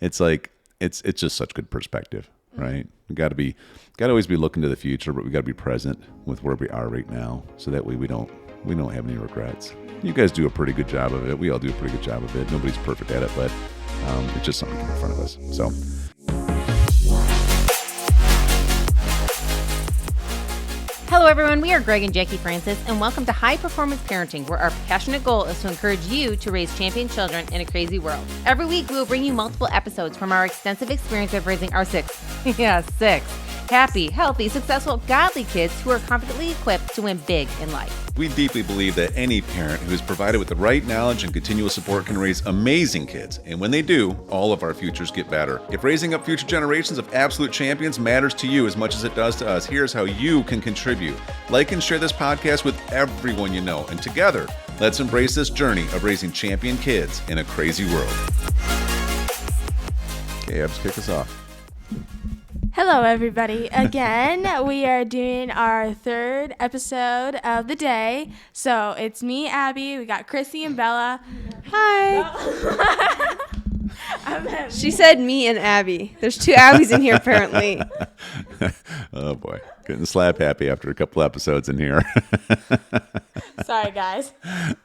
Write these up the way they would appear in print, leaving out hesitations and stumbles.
it's like it's just such good perspective, right? We got to always be looking to the future, but we got to be present with where we are right now, so that way we don't have any regrets. You guys do a pretty good job of it. We all do a pretty good job of it. Nobody's perfect at it, but it's just something in front of us. So. Hello, everyone. We are Greg and Jackie Francis, and welcome to High Performance Parenting, where our passionate goal is to encourage you to raise champion children in a crazy world. Every week, we will bring you multiple episodes from our extensive experience of raising our six happy, healthy, successful, godly kids who are confidently equipped to win big in life. We deeply believe that any parent who is provided with the right knowledge and continual support can raise amazing kids. And when they do, all of our futures get better. If raising up future generations of absolute champions matters to you as much as it does to us, here's how you can contribute. Like and share this podcast with everyone you know. And together, let's embrace this journey of raising champion kids in a crazy world. Okay, Abs, kick us off. Hello, everybody. Again, we are doing our third episode of the day. So it's me, Abby. We got Chrissy and Bella. Hi. She said me and Abby. There's two Abbies in here, apparently. Oh, boy. Getting slap happy after a couple episodes in here. Sorry, guys.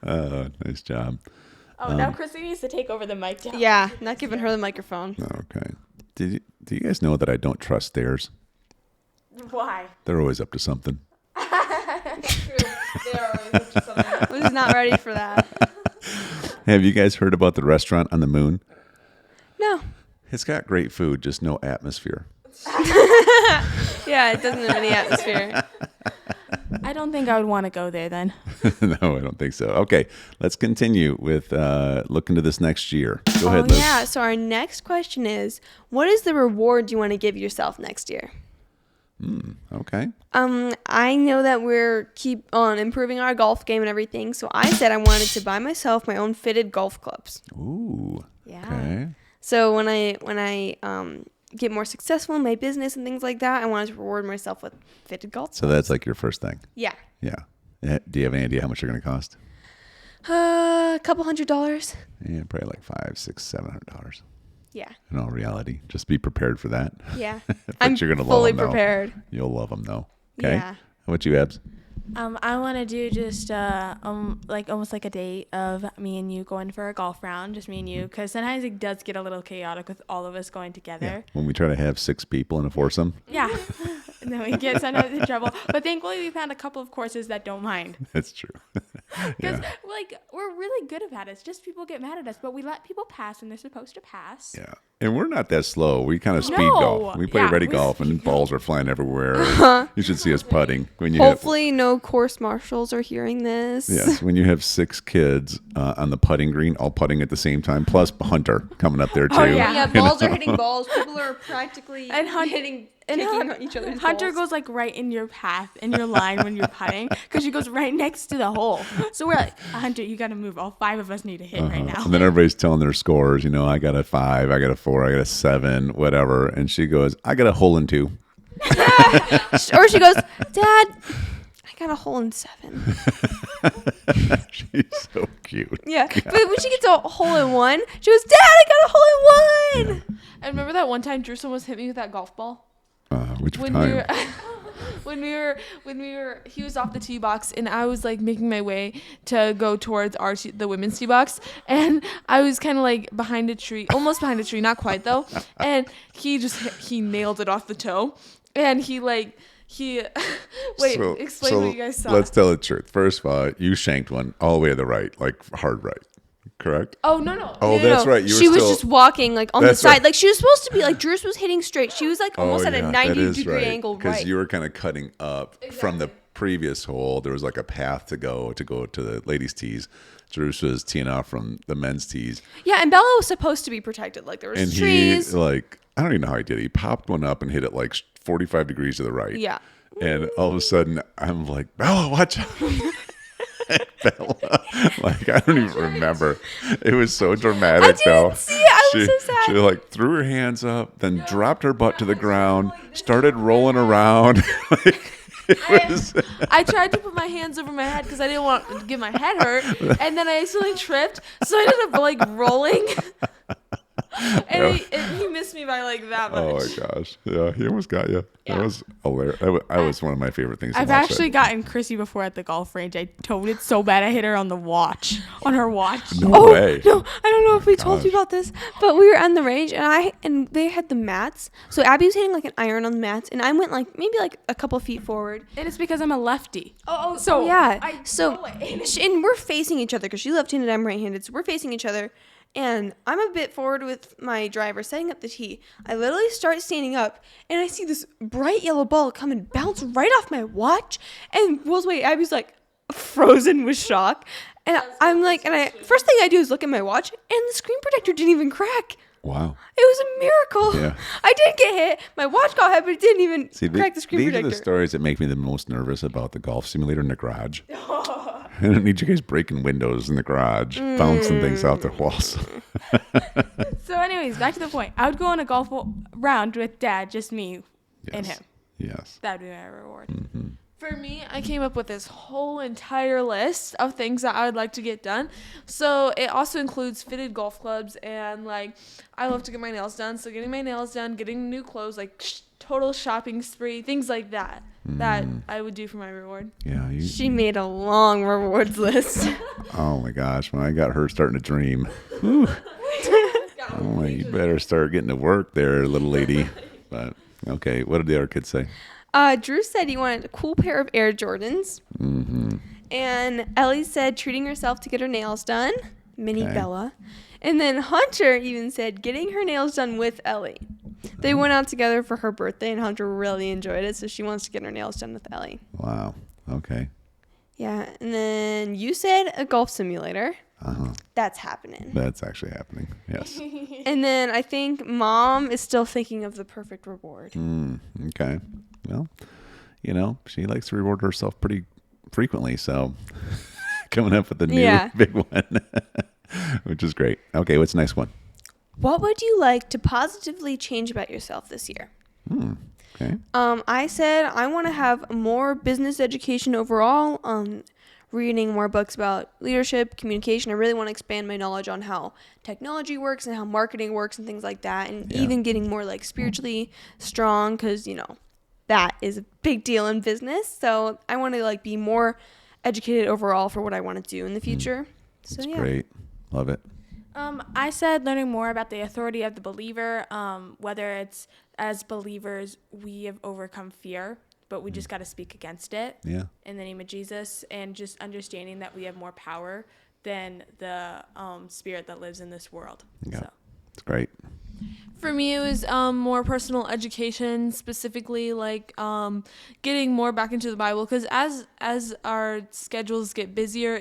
Oh, nice job. Oh, now Chrissy needs to take over the mic. Yeah, not giving her the microphone. Okay. Do you guys know that I don't trust stairs? Why? They're always up to something. True. They're always up to something. I was not ready for that. Have you guys heard about the restaurant on the moon? No. It's got great food, just no atmosphere. Yeah, it doesn't have any atmosphere. I don't think I would want to go there then. No, I don't think so. Okay, let's continue with looking to this next year. Go ahead, Liz. Yeah, so our next question is, what is the reward you want to give yourself next year? Okay. I know that we're keep on improving our golf game and everything, so I said I wanted to buy myself my own fitted golf clubs. Ooh. Yeah. Okay. So when I get more successful in my business and things like that, I wanted to reward myself with fitted golf clubs. So that's like your first thing. Yeah. Yeah. Do you have any idea how much they're going to cost? A couple $100. Yeah, probably like $500, $600, $700. Yeah. In all reality, just be prepared for that. Yeah. But I'm you're gonna fully love them, prepared. Though. You'll love them though. Okay. Yeah. How about you, Abs? I want to do just like almost like a date of me and you going for a golf round, just me and you, because sometimes it does get a little chaotic with all of us going together. Yeah. When we try to have 6 people in a foursome. Yeah. And then we get sometimes in trouble. But thankfully, we found a couple of courses that don't mind. That's true. Because we're really good at it. It's just people get mad at us, but we let people pass when they're supposed to pass. Yeah. And we're not that slow. We kind of speed No. golf. We play Yeah, ready we golf and speed balls are flying everywhere. You should see us putting when you Hopefully no course marshals are hearing this. Yes, when you have 6 kids on the putting green, all putting at the same time, plus Hunter coming up there too. Oh, yeah. Yeah, balls are hitting balls. People are practically And kicking each other's Hunter balls. goes like right in your path, in your line when you're putting, because she goes right next to the hole. So we're like, Hunter, you got to move. All 5 of us need to hit right now. And then everybody's telling their scores. You know, I got a 5, I got a 4, I got a 7, whatever. And she goes, I got a hole in 2. Or she goes, Dad, I got a hole in 7. She's so cute. Yeah, but when she gets a hole in 1, she goes, Dad, I got a hole in 1. I remember that one time Jerusalem was hitting me with that golf ball. Which When time? we were, he was off the tee box and I was like making my way to go towards the women's tee box, and I was kind of like behind a tree, almost behind a tree, not quite though, and he nailed it off the toe, and explain what you guys saw. Let's tell the truth. First of all, you shanked one all the way to the right, like hard right. Correct? Oh, no. Oh, that's right. She was just walking like on the That's side. right. Like she was supposed to be like Drews was hitting straight. She was like almost at a 90-degree angle Because right. you were kind of cutting up from the previous hole. There was like a path to go to the ladies' tees. Drews was teeing off from the men's tees. Yeah, and Bella was supposed to be protected. Like there was And trees. he, like, I don't even know how he did it. He popped one up and hit it like 45 degrees to the right. Yeah. And all of a sudden, I'm like, Bella, watch out. Bella, like, I don't even remember. It was so dramatic, though. See it. I was so sad. She like threw her hands up, then dropped her butt to the ground, started rolling around. Like, I tried to put my hands over my head because I didn't want to get my head hurt, and then I accidentally tripped, so I ended up like rolling. And he missed me by like that much. Oh my gosh. Yeah, he almost got you. Yeah. That was hilarious. That was one of my favorite things to I've watch. actually gotten Chrissy before at the golf range. I towed it so bad I hit her on the watch, on her watch. No way. No, I don't know if we told you Gosh. about this, but we were on the range and they had the mats. So Abby was hitting like an iron on the mats, and I went like maybe like a couple feet forward. And it's because I'm a lefty. So yeah, I so know it. and we're facing each other because she's left-handed, I'm right-handed, so we're facing each other. And I'm a bit forward with my driver setting up the tee. I literally start standing up, and I see this bright yellow ball come and bounce right off my watch, and rolls away. Abby's like frozen with shock, and I'm like, first thing I do is look at my watch, and the screen protector didn't even crack. Wow. It was a miracle. Yeah. I didn't get hit. My watch got hit, but it didn't even crack the screen these protector. are the stories that make me the most nervous about the golf simulator in the garage. I don't need you guys breaking windows in the garage, bouncing things out the walls. So anyways, back to the point. I would go on a golf round with Dad, just me and Yes. him. Yes. That'd be my reward. For me, I came up with this whole entire list of things that I would like to get done. So it also includes fitted golf clubs, and like I love to get my nails done. So getting my nails done, getting new clothes, like total shopping spree, things like that. That I would do for my reward. Yeah. She made a long rewards list. Oh my gosh. When I got her starting to dream. Whew. Oh, you better start getting to work there, little lady. But okay. What did the other kids say? Drew said he wanted a cool pair of Air Jordans. Mm-hmm. And Ellie said treating herself to get her nails done. Mini Okay. Bella. And then Hunter even said getting her nails done with Ellie. They went out together for her birthday, and Hunter really enjoyed it, so she wants to get her nails done with Ellie. Wow. Okay. Yeah, and then you said a golf simulator. Uh-huh. That's happening. That's actually happening. Yes. And then I think Mom is still thinking of the perfect reward. Okay. Well, she likes to reward herself pretty frequently, so coming up with a new big one, which is great. Okay, what's the next one? What would you like to positively change about yourself this year? Okay. I said I want to have more business education overall. Reading more books about leadership, communication. I really want to expand my knowledge on how technology works and how marketing works and things like that. And even getting more like spiritually strong, because, that is a big deal in business. So I want to like be more educated overall for what I want to do in the future. So That's great. Love it. I said learning more about the authority of the believer, whether it's as believers, we have overcome fear, but we just got to speak against it in the name of Jesus, and just understanding that we have more power than the spirit that lives in this world. Yeah. So. It's great. For me, it was more personal education, specifically like getting more back into the Bible. Because as our schedules get busier,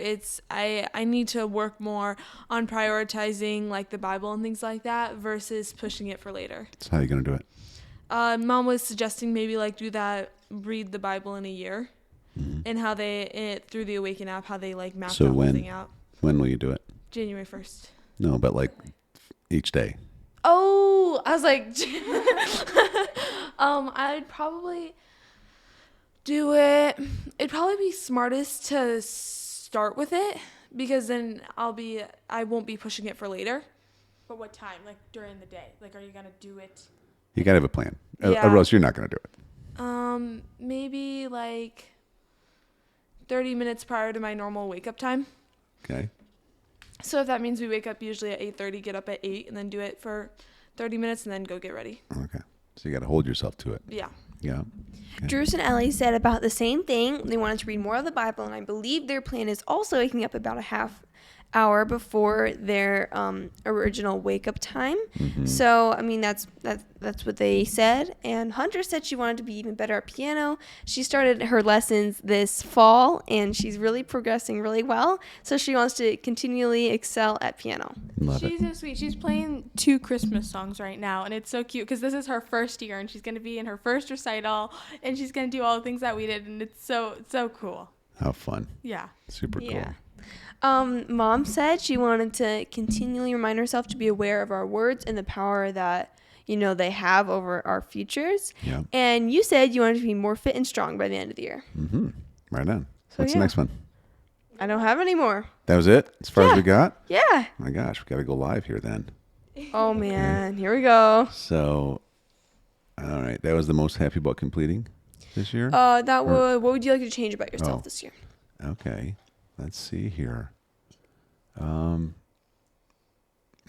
I need to work more on prioritizing like the Bible and things like that versus pushing it for later. So how are you going to do it? Mom was suggesting maybe like read the Bible in a year, and how through the Awaken app, how they like map So the whole when? thing out. When will you do it? January 1st. No, but like each day. Oh, I was like, I'd probably do it. It'd probably be smartest to start with it, because then I won't be pushing it for later. But what time? Like during the day? Like, are you going to do it? You got to have a plan. Yeah. Or else you're not going to do it. Maybe like 30 minutes prior to my normal wake up time. Okay. So if that means we wake up usually at 8:30, get up at 8, and then do it for 30 minutes, and then go get ready. Okay. So you got to hold yourself to it. Yeah. Yeah. Okay. Drews and Ellie said about the same thing. They wanted to read more of the Bible, and I believe their plan is also waking up about a half hour before their original wake up time. So I mean that's what they said. And Hunter said she wanted to be even better at piano. She started her lessons this fall, and she's really progressing really well. So she wants to continually excel at piano. Love it. She's so sweet. She's playing 2 Christmas songs right now, and it's so cute because this is her first year, and she's going to be in her first recital, and she's going to do all the things that we did, and it's so cool. How fun. Yeah. Super cool. Yeah. Mom said she wanted to continually remind herself to be aware of our words and the power that, they have over our futures. Yeah. And you said you wanted to be more fit and strong by the end of the year. Right on. So, What's the next one? I don't have any more. That was it? As far as Yeah. we got? Yeah. Oh my gosh, we got to go live here then. Oh man, here we go. So, all right, that was the most happy about completing this year? What would you like to change about yourself this year? Okay, let's see here.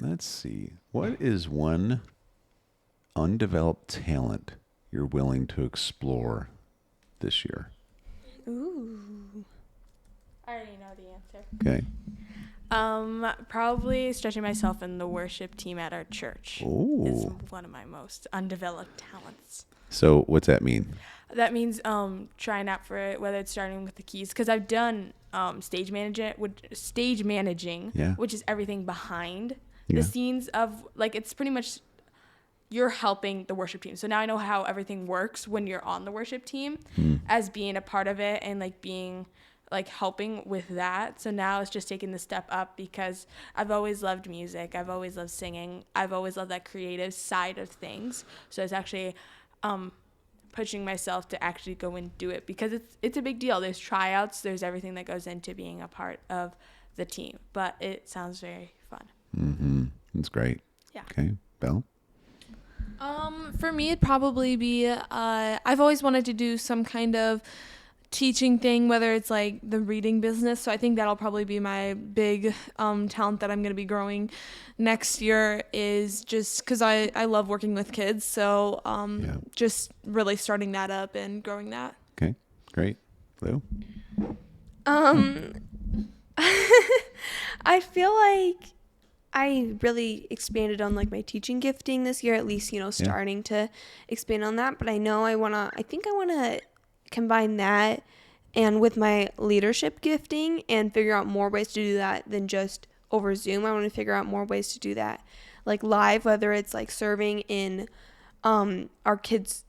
Let's see. What is one undeveloped talent you're willing to explore this year? Ooh. I already know the answer. Okay. Probably stretching myself in the worship team at our church is Ooh. one of my most undeveloped talents. So what's that mean? That means trying out for it, whether it's starting with the keys, because I've done stage managing, Yeah. which is everything behind Yeah. the scenes of, like, it's pretty much you're helping the worship team. So now I know how everything works when you're on the worship team, as being a part of it and like being like helping with that. So now it's just taking the step up, because I've always loved music. I've always loved singing. I've always loved that creative side of things. So it's actually pushing myself to actually go and do it, because it's a big deal. There's tryouts. There's everything that goes into being a part of the team. But it sounds very fun. Mm-hmm. That's great. Yeah. Okay. Belle? For me, it'd probably be, I've always wanted to do some kind of teaching thing, whether it's like the reading business. So I think that'll probably be my big talent that I'm going to be growing next year, is just because I love working with kids. So just really starting that up and growing that. Okay. Great. Lou? I feel like I really expanded on like my teaching gifting this year, at least, starting to expand on that. But I know I think I want to combine that and with my leadership gifting and figure out more ways to do that than just over Zoom. I want to figure out more ways to do that, like live, whether it's like serving in our kids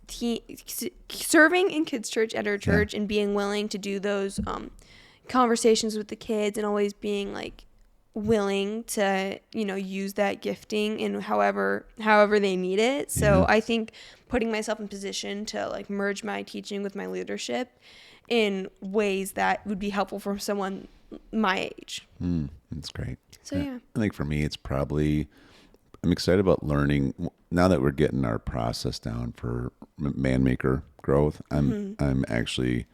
serving in kids church at our church, and being willing to do those conversations with the kids, and always being like willing to use that gifting in however they need it. So I think putting myself in position to like merge my teaching with my leadership in ways that would be helpful for someone my age. That's great. So yeah. I think for me, it's probably, I'm excited about learning now that we're getting our process down for Man Maker growth. I'm actually,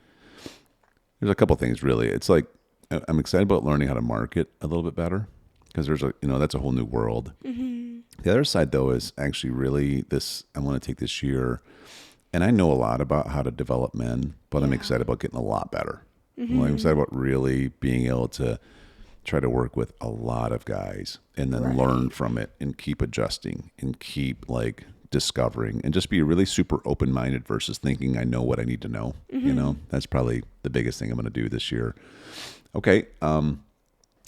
there's a couple things really. It's like, I'm excited about learning how to market a little bit better, because there's that's a whole new world. The other side though is actually really I want to take this year, and I know a lot about how to develop men, but I'm excited about getting a lot better. I'm excited about really being able to try to work with a lot of guys and then learn from it and keep adjusting and keep like discovering and just be really super open-minded versus thinking I know what I need to know. That's probably the biggest thing I'm going to do this year. Okay,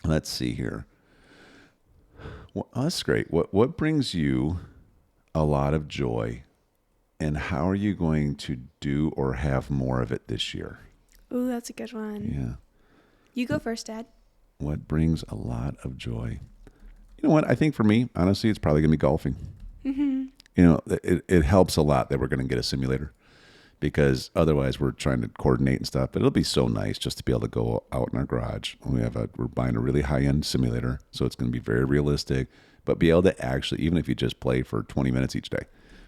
let's see here. Well, that's great. What brings you a lot of joy, and how are you going to do or have more of it this year? Ooh, that's a good one. Yeah. You go first, Dad. What brings a lot of joy? You know what? I think for me, honestly, it's probably going to be golfing. It helps a lot that we're going to get a simulator, because otherwise we're trying to coordinate and stuff. But it'll be so nice just to be able to go out in our garage. We're buying a really high-end simulator, so it's going to be very realistic. But be able to actually, even if you just play for 20 minutes each day,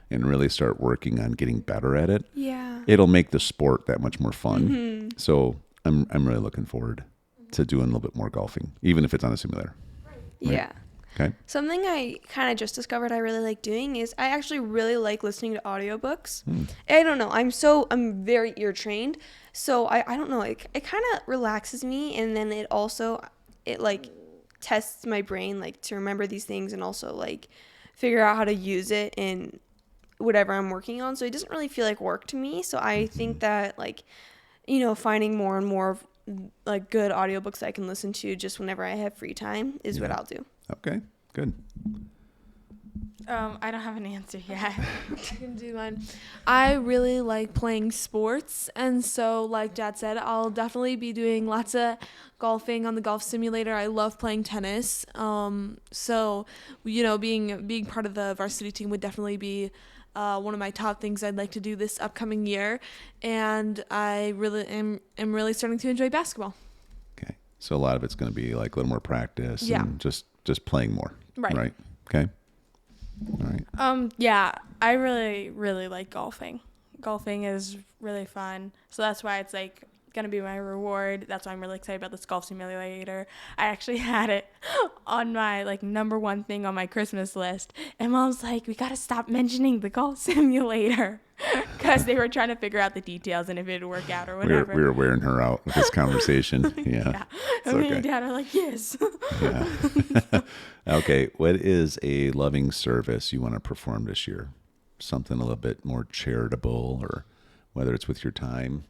and really start working on getting better at it, it'll make the sport that much more fun. So I'm really looking forward to doing a little bit more golfing, even if it's on a simulator. Right? Yeah. Okay. Something I kind of just discovered I really like doing is I actually really like listening to audiobooks. I don't know. I'm very ear trained. So I don't know. It kind of relaxes me. And then it like tests my brain, like to remember these things and also like figure out how to use it in whatever I'm working on. So it doesn't really feel like work to me. So I think that like, finding more and more of like good audiobooks I can listen to just whenever I have free time is what I'll do. Okay, good. I don't have an answer yet. I can do mine. I really like playing sports, and so like Dad said, I'll definitely be doing lots of golfing on the golf simulator. I love playing tennis. So being part of the varsity team would definitely be one of my top things I'd like to do this upcoming year, and I really am really starting to enjoy basketball. Okay, so a lot of it's going to be like a little more practice, Yeah. and just playing more. Right. Right. Okay. All right. Yeah, I really, really like golfing. Golfing is really fun. So that's why it's like gonna be my reward. That's why I'm really excited about this golf simulator. I actually had it on my like number one thing on my Christmas list, and Mom's like, we gotta stop mentioning the golf simulator because they were trying to figure out the details and if it'd work out or whatever. We were wearing her out with this conversation. Yeah. It's And me okay. and Dad are like, yes. Yeah. Okay. What is a loving service you want to perform this year? Something a little bit more charitable, or whether it's with your time,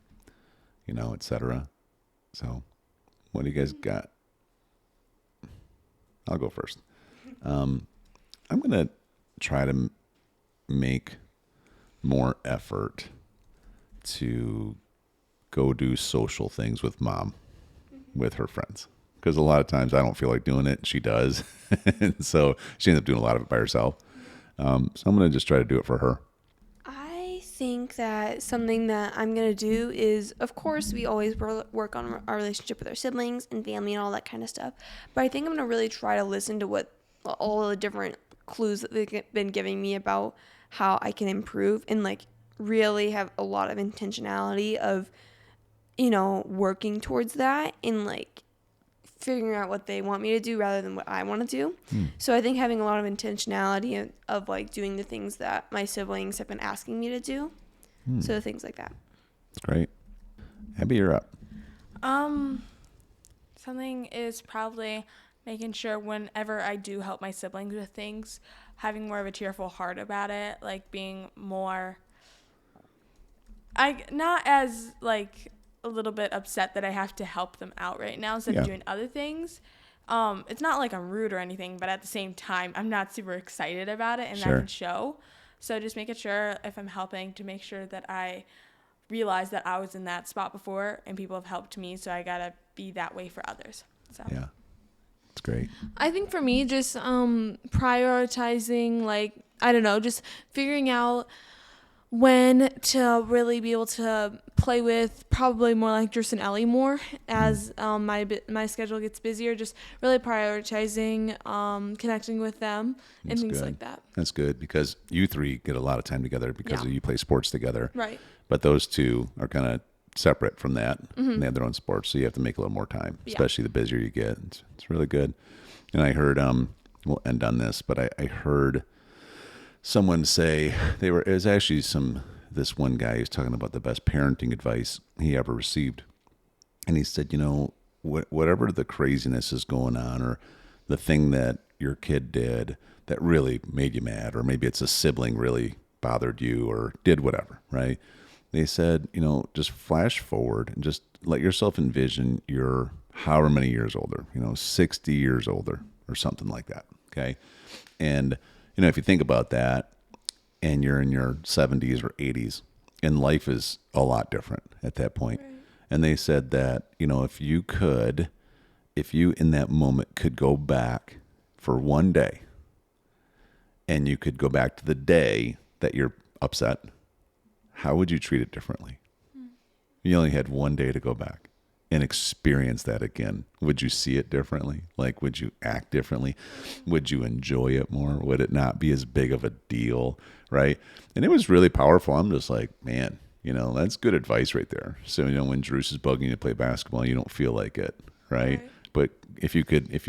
etc. So what do you guys got? I'll go first. I'm going to try to make more effort to go do social things with Mom, with her friends. Because a lot of times I don't feel like doing it. She does. And so she ends up doing a lot of it by herself. So I'm going to just try to do it for her. I think that something that I'm going to do is, of course, we always work on our relationship with our siblings and family and all that kind of stuff. But I think I'm going to really try to listen to what all the different clues that they've been giving me about how I can improve, and like really have a lot of intentionality of, working towards that, and like figuring out what they want me to do rather than what I want to do. So I think having a lot of intentionality of like doing the things that my siblings have been asking me to do. So things like that. That's great. Abby, you're up. Something is probably making sure whenever I do help my siblings with things, having more of a cheerful heart about it, like being more, not as like a little bit upset that I have to help them out right now instead of doing other things. It's not like I'm rude or anything, but at the same time, I'm not super excited about it, and that can show. So just making sure if I'm helping to make sure that I realize that I was in that spot before and people have helped me, so I gotta be that way for others. So Yeah. It's great. I think for me, just prioritizing, like, I don't know, just figuring out when to really be able to play with probably more like Drews and Ellie more as my schedule gets busier. Just really prioritizing connecting with them and That's things good. like that. That's good, because you three get a lot of time together because you play sports together. Right. But those two are kind of separate from that. And they have their own sports, so you have to make a little more time, especially the busier you get. It's really good. And I heard, we'll end on this, but I heard someone say it was actually this one guy who's talking about the best parenting advice he ever received. And he said, whatever the craziness is going on, or the thing that your kid did that really made you mad, or maybe it's a sibling really bothered you or did whatever, right? They said, just flash forward and just let yourself envision you're however many years older, 60 years older or something like that. Okay. And, if you think about that and you're in your 70s or 80s, and life is a lot different at that point. Right. And they said that, if you in that moment could go back for one day, and you could go back to the day that you're upset, how would you treat it differently? You only had one day to go back and experience that again. Would you see it differently? Like, would you act differently? Would you enjoy it more? Would it not be as big of a deal, right? And it was really powerful. I'm just like, man, that's good advice right there. So, when Drews is bugging you to play basketball, you don't feel like it, right? But if you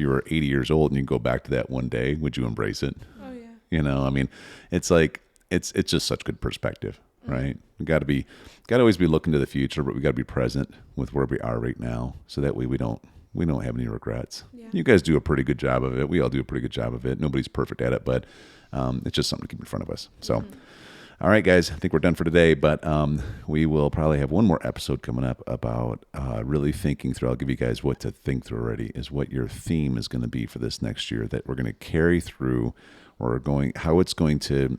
were 80 years old and you go back to that one day, would you embrace it? Oh, yeah. It's like, it's just such good perspective, right? We got to always be looking to the future, but we got to be present with where we are right now, so that way we don't have any regrets. Yeah. You guys do a pretty good job of it. We all do a pretty good job of it. Nobody's perfect at it, but it's just something to keep in front of us. So, all right, guys, I think we're done for today, but we will probably have one more episode coming up about really thinking through. I'll give you guys what to think through already, is what your theme is going to be for this next year that we're going to carry through, or how it's going to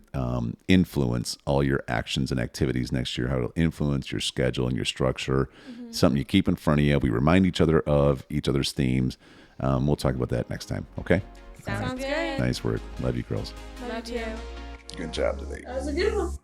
influence all your actions and activities next year, how it'll influence your schedule and your structure, something you keep in front of you. We remind each other of each other's themes. We'll talk about that next time, okay? Sounds good. Nice work. Love you, girls. Love you. Good job today. That was a good one.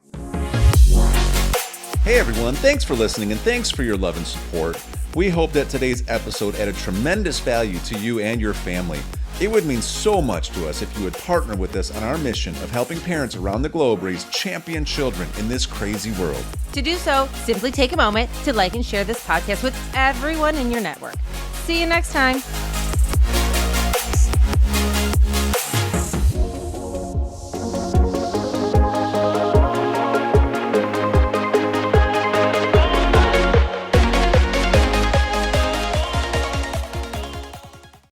Hey everyone, thanks for listening, and thanks for your love and support. We hope that today's episode added tremendous value to you and your family. It would mean so much to us if you would partner with us on our mission of helping parents around the globe raise champion children in this crazy world. To do so, simply take a moment to like and share this podcast with everyone in your network. See you next time.